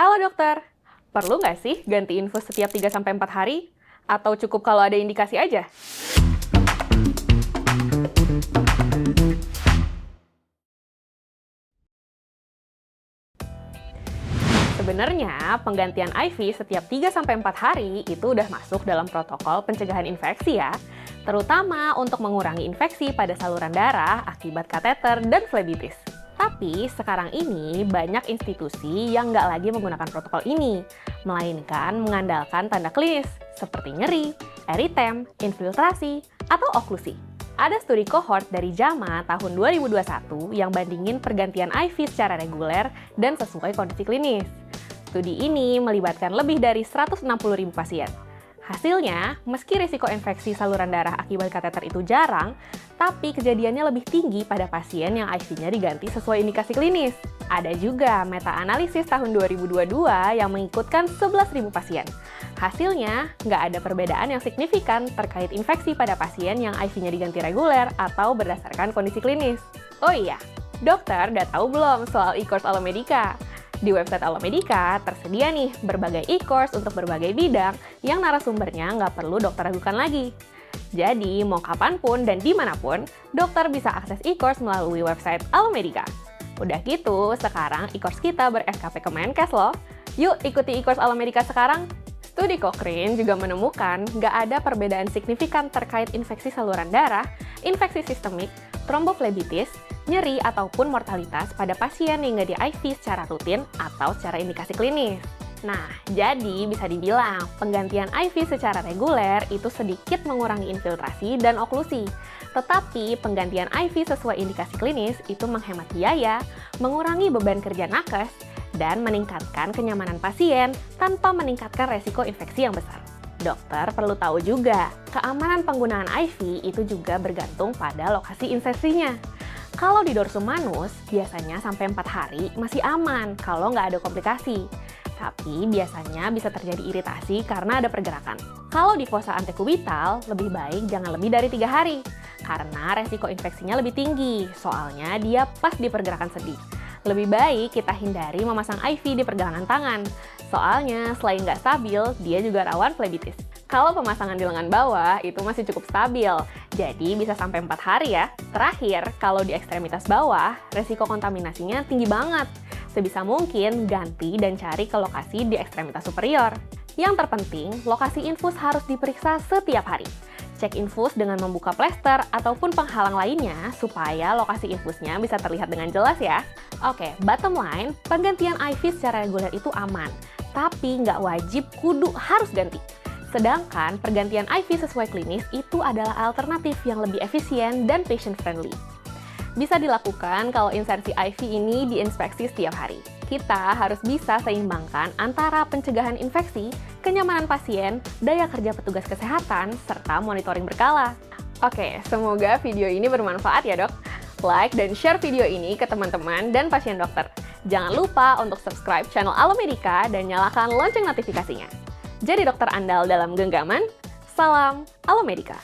Halo dokter, perlu nggak sih ganti infus setiap 3-4 hari? Atau cukup kalau ada indikasi aja? Sebenarnya, penggantian IV setiap 3-4 hari itu udah masuk dalam protokol pencegahan infeksi ya, terutama untuk mengurangi infeksi pada saluran darah akibat kateter dan flebitis. Tapi sekarang ini banyak institusi yang nggak lagi menggunakan protokol ini, melainkan mengandalkan tanda klinis seperti nyeri, eritem, infiltrasi, atau oklusi. Ada studi kohort dari JAMA tahun 2021 yang bandingin pergantian IV secara reguler dan sesuai kondisi klinis. Studi ini melibatkan lebih dari 160.000 pasien. Hasilnya, meski risiko infeksi saluran darah akibat kateter itu jarang, tapi kejadiannya lebih tinggi pada pasien yang IV-nya diganti sesuai indikasi klinis. Ada juga meta-analisis tahun 2022 yang mengikutkan 11.000 pasien. Hasilnya, nggak ada perbedaan yang signifikan terkait infeksi pada pasien yang IV-nya diganti reguler atau berdasarkan kondisi klinis. Oh iya, dokter udah tahu belum soal e-course Alomedica? Di website Alomedica tersedia nih berbagai e-course untuk berbagai bidang yang narasumbernya nggak perlu dokter ragukan lagi. Jadi, mau kapanpun dan dimanapun, dokter bisa akses e-course melalui website Alomedica. Udah gitu, sekarang e-course kita ber-FKP Kemenkes loh. Yuk ikuti e-course Alomedica sekarang! Studi Cochrane juga menemukan nggak ada perbedaan signifikan terkait infeksi saluran darah, infeksi sistemik, tromboflebitis, nyeri ataupun mortalitas pada pasien yang nggak di IV secara rutin atau secara indikasi klinis. Nah, jadi bisa dibilang penggantian IV secara reguler itu sedikit mengurangi infiltrasi dan oklusi. Tetapi penggantian IV sesuai indikasi klinis itu menghemat biaya, mengurangi beban kerja nakes, dan meningkatkan kenyamanan pasien tanpa meningkatkan resiko infeksi yang besar. Dokter perlu tahu juga, keamanan penggunaan IV itu juga bergantung pada lokasi insersinya. Kalau di dorsum manus, biasanya sampai 4 hari masih aman kalau nggak ada komplikasi. Tapi biasanya bisa terjadi iritasi karena ada pergerakan. Kalau di fosa antekubital, lebih baik jangan lebih dari 3 hari. Karena resiko infeksinya lebih tinggi, soalnya dia pas di pergerakan sendi. Lebih baik kita hindari memasang IV di pergelangan tangan. Soalnya selain nggak stabil, dia juga rawan flebitis. Kalau pemasangan di lengan bawah itu masih cukup stabil, jadi bisa sampai 4 hari ya. Terakhir, kalau di ekstremitas bawah, resiko kontaminasinya tinggi banget. Sebisa mungkin ganti dan cari ke lokasi di ekstremitas superior. Yang terpenting, lokasi infus harus diperiksa setiap hari. Cek infus dengan membuka plester ataupun penghalang lainnya supaya lokasi infusnya bisa terlihat dengan jelas ya. Oke, bottom line, penggantian IV secara reguler itu aman, tapi nggak wajib kudu harus ganti. Sedangkan pergantian IV sesuai klinis itu adalah alternatif yang lebih efisien dan patient-friendly. Bisa dilakukan kalau insersi IV ini diinspeksi setiap hari. Kita harus bisa seimbangkan antara pencegahan infeksi, kenyamanan pasien, daya kerja petugas kesehatan, serta monitoring berkala. Oke, semoga video ini bermanfaat ya dok. Like dan share video ini ke teman-teman dan pasien dokter. Jangan lupa untuk subscribe channel Alomedica dan nyalakan lonceng notifikasinya. Jadi dokter andal dalam genggaman, salam Alomedica.